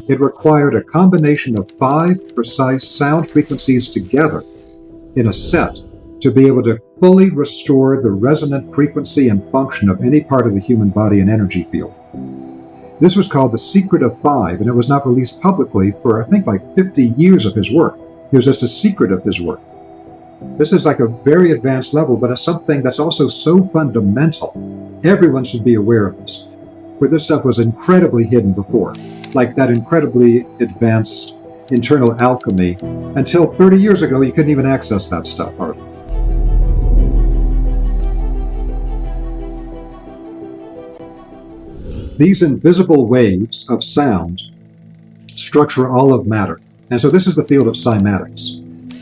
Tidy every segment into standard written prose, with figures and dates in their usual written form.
It required a combination of 5 precise sound frequencies together in a set to be able to fully restore the resonant frequency and function of any part of the human body and energy field. This was called The Secret of Five, and it was not released publicly for, I think, like 50 years of his work. It was just a secret of his work. This is like a very advanced level, but it's something that's also so fundamental. Everyone should be aware of this, where this stuff was incredibly hidden before, like that incredibly advanced internal alchemy. Until 30 years ago, you couldn't even access that stuff hardly. These invisible waves of sound structure all of matter. And so this is the field of cymatics.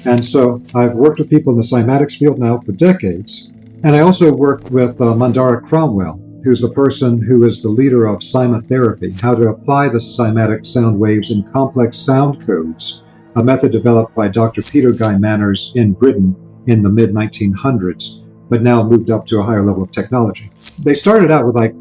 And so I've worked with people in the cymatics field now for decades. And I also worked with Mandara Cromwell, who's the person who is the leader of cymatherapy, how to apply the cymatic sound waves in complex sound codes, a method developed by Dr. Peter Guy Manners in Britain in the mid-1900s, but now moved up to a higher level of technology. They started out with like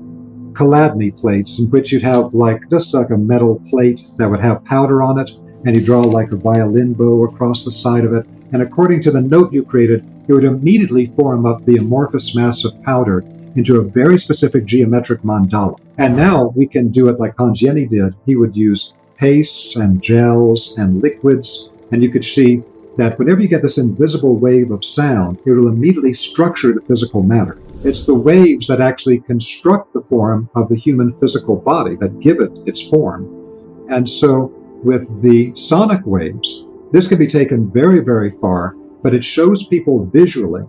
Chladni plates, in which you'd have like just like a metal plate that would have powder on it, and you draw like a violin bow across the side of it, and according to the note you created, it would immediately form up the amorphous mass of powder into a very specific geometric mandala. And now we can do it like Hans Jenny did. He would use pastes and gels and liquids, and you could see that whenever you get this invisible wave of sound, it will immediately structure the physical matter. It's the waves that actually construct the form of the human physical body, that give it its form. And so with the sonic waves, this can be taken very, very far, but it shows people visually,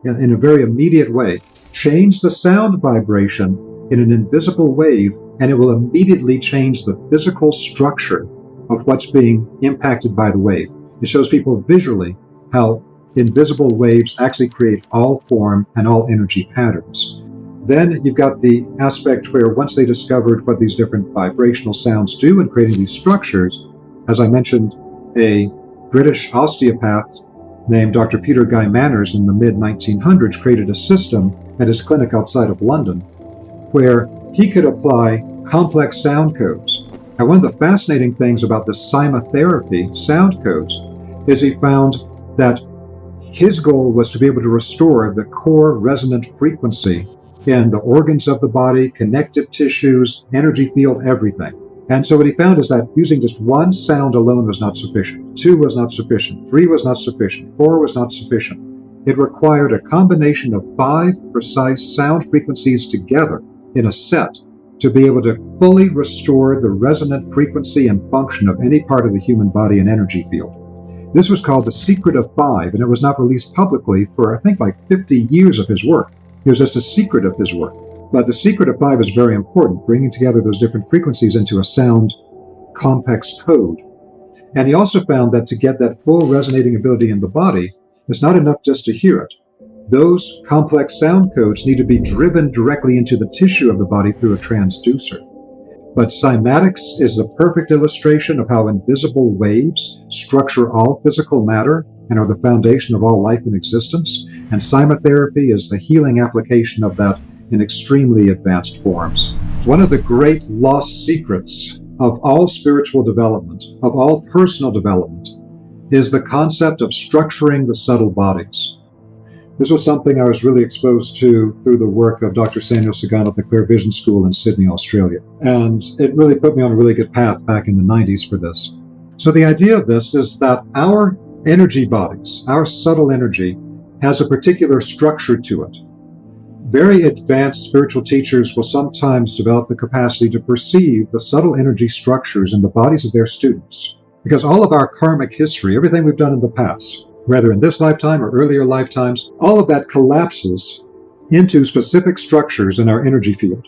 in a very immediate way, change the sound vibration in an invisible wave, and it will immediately change the physical structure of what's being impacted by the wave. It shows people visually how invisible waves actually create all form and all energy patterns. Then you've got the aspect where once they discovered what these different vibrational sounds do in creating these structures, as I mentioned, a British osteopath named Dr. Peter Guy Manners in the mid-1900s created a system at his clinic outside of London where he could apply complex sound codes. And one of the fascinating things about the cymatherapy sound codes is he found that his goal was to be able to restore the core resonant frequency in the organs of the body, connective tissues, energy field, everything. And so what he found is that using just one sound alone was not sufficient. 2 was not sufficient. 3 was not sufficient. 4 was not sufficient. It required a combination of 5 precise sound frequencies together in a set to be able to fully restore the resonant frequency and function of any part of the human body and energy field. This was called The Secret of Five, and it was not released publicly for, I think, like 50 years of his work. It was just a secret of his work. But The Secret of Five is very important, bringing together those different frequencies into a sound complex code. And he also found that to get that full resonating ability in the body, it's not enough just to hear it. Those complex sound codes need to be driven directly into the tissue of the body through a transducer. But cymatics is the perfect illustration of how invisible waves structure all physical matter and are the foundation of all life and existence. And cymatherapy is the healing application of that in extremely advanced forms. One of the great lost secrets of all spiritual development, of all personal development, is the concept of structuring the subtle bodies. This was something I was really exposed to through the work of Dr. Samuel Sagan at the Clear Vision School in Sydney, Australia. And it really put me on a really good path back in the 90s for this. So the idea of this is that our energy bodies, our subtle energy, has a particular structure to it. Very advanced spiritual teachers will sometimes develop the capacity to perceive the subtle energy structures in the bodies of their students. Because all of our karmic history, everything we've done in the past, whether in this lifetime or earlier lifetimes, all of that collapses into specific structures in our energy field.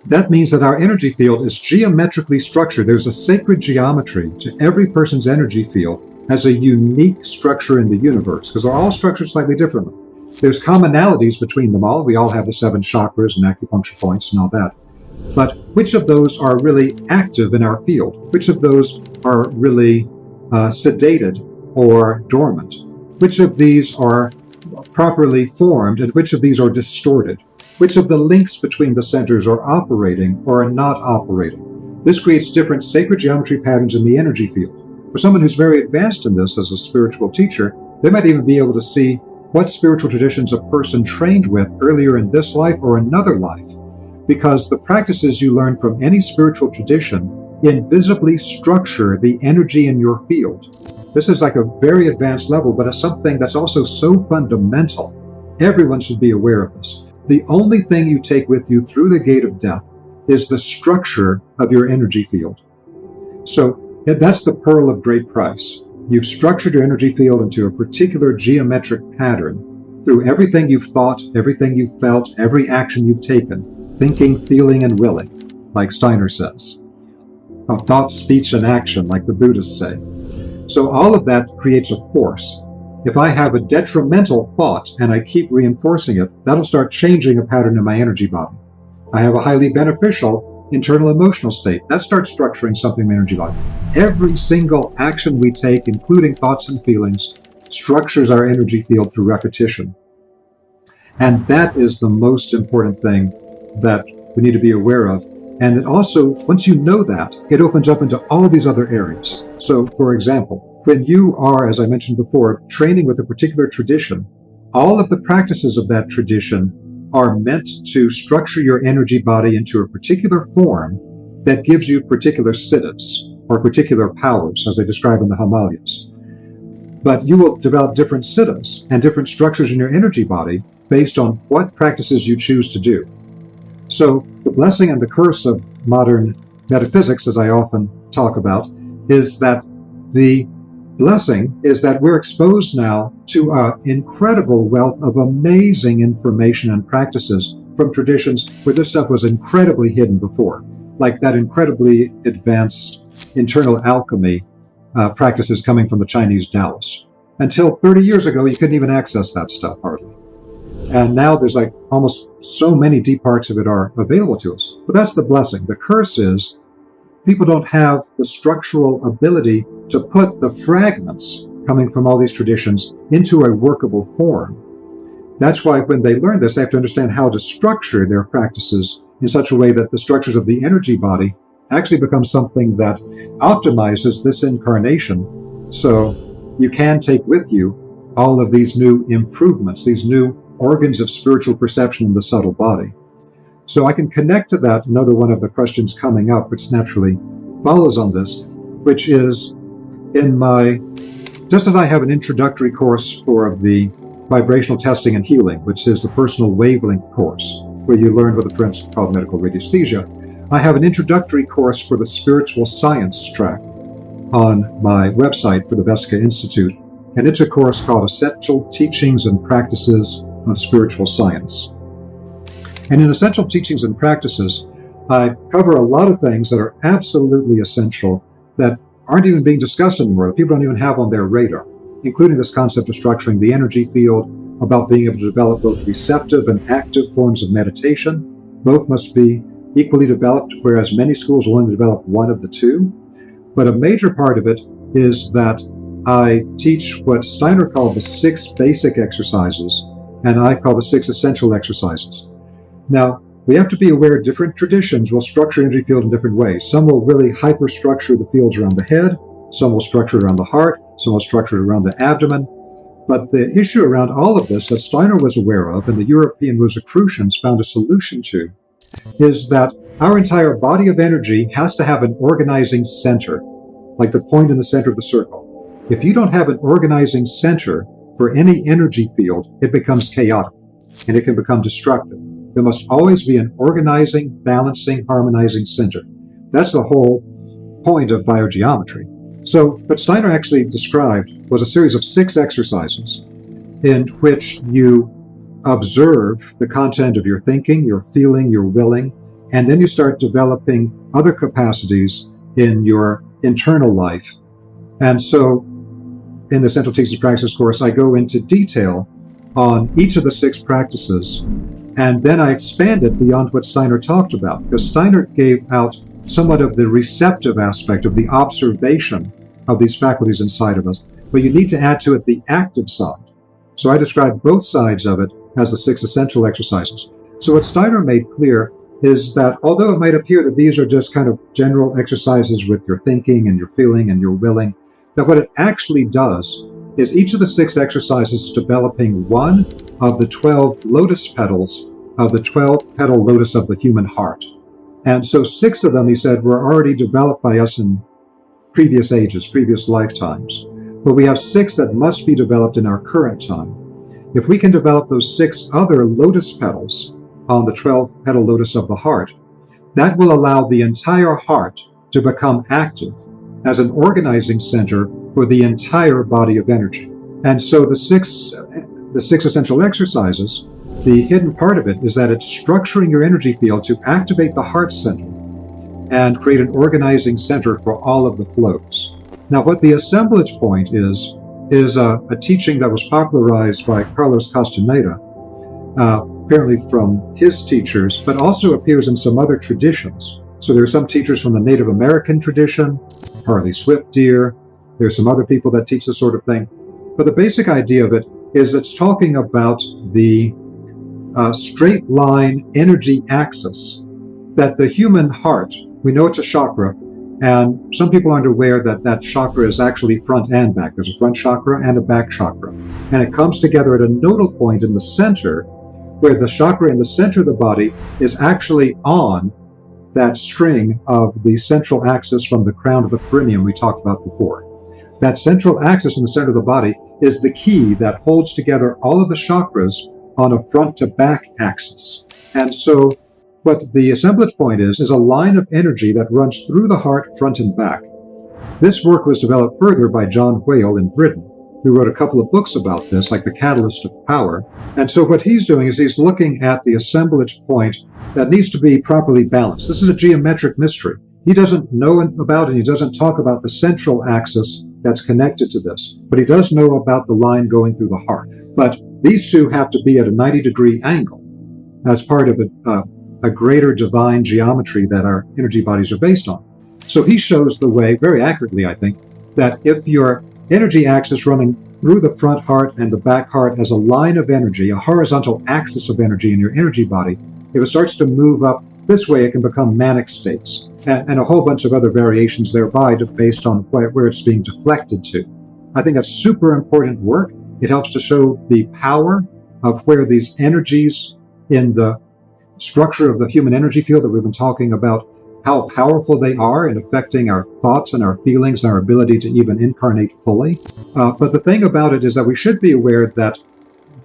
That means that our energy field is geometrically structured. There's a sacred geometry to every person's energy field as a unique structure in the universe, because they're all structured slightly differently. There's commonalities between them all. We all have the 7 chakras and acupuncture points and all that. But which of those are really active in our field? Which of those are really sedated or dormant? Which of these are properly formed and which of these are distorted? Which of the links between the centers are operating or are not operating? This creates different sacred geometry patterns in the energy field. For someone who's very advanced in this as a spiritual teacher, they might even be able to see what spiritual traditions a person trained with earlier in this life or another life, because the practices you learn from any spiritual tradition invisibly structure the energy in your field. This is like a very advanced level, but it's something that's also so fundamental. Everyone should be aware of this. The only thing you take with you through the gate of death is the structure of your energy field. So that's the pearl of great price. You've structured your energy field into a particular geometric pattern through everything you've thought, everything you've felt, every action you've taken, thinking, feeling, and willing, like Steiner says. Of thought, speech, and action, like the Buddhists say. So all of that creates a force. If I have a detrimental thought and I keep reinforcing it, that'll start changing a pattern in my energy body. I have a highly beneficial internal emotional state. That starts structuring something in my energy body. Every single action we take, including thoughts and feelings, structures our energy field through repetition. And that is the most important thing that we need to be aware of. And it also, once you know that, it opens up into all these other areas. So, for example, when you are, as I mentioned before, training with a particular tradition, all of the practices of that tradition are meant to structure your energy body into a particular form that gives you particular siddhis, or particular powers, as they describe in the Himalayas. But you will develop different siddhis and different structures in your energy body based on what practices you choose to do. So the blessing and the curse of modern metaphysics, as I often talk about, is that the blessing is that we're exposed now to an incredible wealth of amazing information and practices from traditions where this stuff was incredibly hidden before, like that incredibly advanced internal alchemy practices coming from the Chinese Taoists. Until 30 years ago, you couldn't even access that stuff hardly. And now there's like almost so many deep parts of it are available to us. But that's the blessing. The curse is people don't have the structural ability to put the fragments coming from all these traditions into a workable form. That's why when they learn this, they have to understand how to structure their practices in such a way that the structures of the energy body actually become something that optimizes this incarnation, so you can take with you all of these new improvements, these new organs of spiritual perception in the subtle body. So I can connect to that, another one of the questions coming up, which naturally follows on this, which is just as I have an introductory course for the vibrational testing and healing, which is the personal wavelength course, where you learn what the French call medical radiesthesia, I have an introductory course for the spiritual science track on my website for the Vestica Institute, and it's a course called Essential Teachings and Practices of Spiritual Science. And in Essential Teachings and Practices, I cover a lot of things that are absolutely essential that aren't even being discussed anymore, that people don't even have on their radar, including this concept of structuring the energy field, about being able to develop both receptive and active forms of meditation. Both must be equally developed, whereas many schools will only develop one of the two. But a major part of it is that I teach what Steiner called the 6 basic exercises, and I call the 6 essential exercises. Now, we have to be aware different traditions will structure energy field in different ways. Some will really hyperstructure the fields around the head, some will structure it around the heart, some will structure it around the abdomen. But the issue around all of this that Steiner was aware of and the European Rosicrucians found a solution to is that our entire body of energy has to have an organizing center, like the point in the center of the circle. If you don't have an organizing center for any energy field, it becomes chaotic and it can become destructive. There must always be an organizing, balancing, harmonizing center. That's the whole point of biogeometry. So what Steiner actually described was a series of 6 exercises in which you observe the content of your thinking, your feeling, your willing, and then you start developing other capacities in your internal life. And so in the Essential Teachings and Practices course, I go into detail on each of the 6 practices, and then I expand it beyond what Steiner talked about, because Steiner gave out somewhat of the receptive aspect of the observation of these faculties inside of us, but you need to add to it the active side. So I describe both sides of it as the 6 essential exercises. So what Steiner made clear is that although it might appear that these are just kind of general exercises with your thinking and your feeling and your willing, that what it actually does is each of the 6 exercises is developing one of the 12 lotus petals of the 12-petal lotus of the human heart. And so 6 of them, he said, were already developed by us in previous ages, previous lifetimes. But we have 6 that must be developed in our current time. If we can develop those 6 other lotus petals on the 12-petal lotus of the heart, that will allow the entire heart to become active as an organizing center for the entire body of energy. And so the six essential exercises, the hidden part of it is that it's structuring your energy field to activate the heart center and create an organizing center for all of the flows. Now, what the assemblage point is a teaching that was popularized by Carlos Castaneda, apparently from his teachers, but also appears in some other traditions. So there are some teachers from the Native American tradition, Harley Swift Deer. There's some other people that teach this sort of thing. But the basic idea of it is it's talking about the straight line energy axis that the human heart, we know it's a chakra, and some people aren't aware that that chakra is actually front and back. There's a front chakra and a back chakra. And it comes together at a nodal point in the center, where the chakra in the center of the body is actually on that string of the central axis from the crown to the perineum we talked about before. That central axis in the center of the body is the key that holds together all of the chakras on a front to back axis. And so what the assemblage point is a line of energy that runs through the heart, front and back. This work was developed further by John Whale in Britain, who wrote a couple of books about this, like The Catalyst of Power. And so what he's doing is he's looking at the assemblage point that needs to be properly balanced. This is a geometric mystery. He doesn't know about it, and he doesn't talk about the central axis that's connected to this, but he does know about the line going through the heart. But these two have to be at a 90-degree angle as part of a greater divine geometry that our energy bodies are based on. So he shows the way, very accurately, I think, that if your energy axis running through the front heart and the back heart as a line of energy, a horizontal axis of energy in your energy body, if it starts to move up this way, it can become manic states and a whole bunch of other variations thereby based on where it's being deflected to. I think that's super important work. It helps to show the power of where these energies in the structure of the human energy field that we've been talking about, how powerful they are in affecting our thoughts and our feelings and our ability to even incarnate fully. But the thing about it is that we should be aware that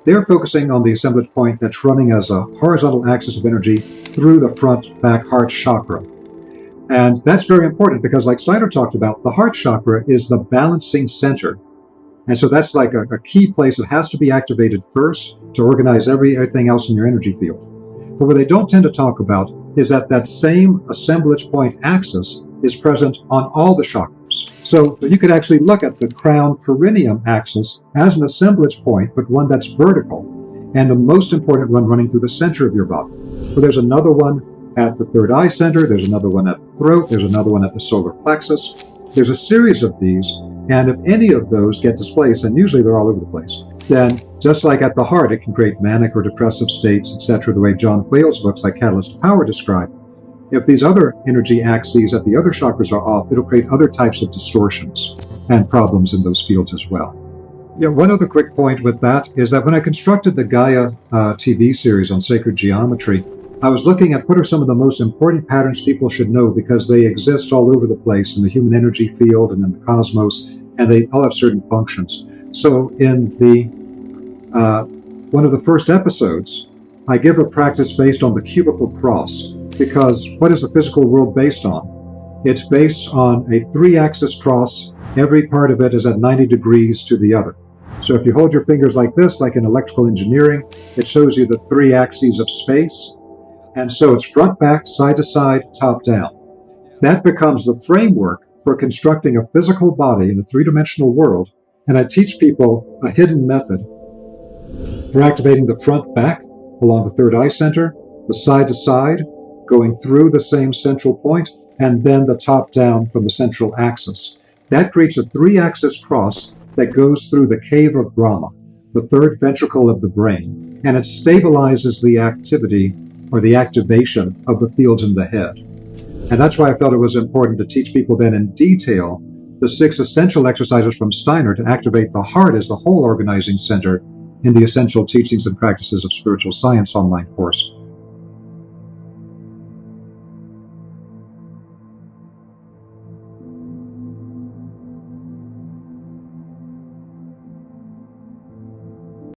they're focusing on the assemblage point that's running as a horizontal axis of energy through the front back heart chakra. And that's very important because, like Steiner talked about, the heart chakra is the balancing center. And so that's like a key place that has to be activated first to organize everything else in your energy field. But what they don't tend to talk about is that that same assemblage point axis is present on all the chakras. So you could actually look at the crown perineum axis as an assemblage point, but one that's vertical, and the most important one running through the center of your body. So there's another one at the third eye center, there's another one at the throat, there's another one at the solar plexus. There's a series of these, and if any of those get displaced, and usually they're all over the place, then just like at the heart, it can create manic or depressive states, etc., the way John Whale's books like Catalyst of Power describe. If these other energy axes at the other chakras are off, it'll create other types of distortions and problems in those fields as well. Yeah, one other quick point with that is that when I constructed the Gaia TV series on sacred geometry, I was looking at what are some of the most important patterns people should know because they exist all over the place in the human energy field and in the cosmos, and they all have certain functions. So in the one of the first episodes, I give a practice based on the cubical cross, because what is the physical world based on? It's based on a 3-axis cross. Every part of it is at 90 degrees to the other. So if you hold your fingers like this, like in electrical engineering, it shows you the 3 axes of space. And so it's front, back, side to side, top down. That becomes the framework for constructing a physical body in a 3-dimensional world. And I teach people a hidden method for activating the front back along the third eye center, the side to side, going through the same central point, and then the top down from the central axis. That creates a 3-axis cross that goes through the cave of Brahma, the third ventricle of the brain, and it stabilizes the activity or the activation of the fields in the head. And that's why I felt it was important to teach people then in detail the 6 essential exercises from Steiner to activate the heart as the whole organizing center in the Essential Teachings and Practices of Spiritual Science online course.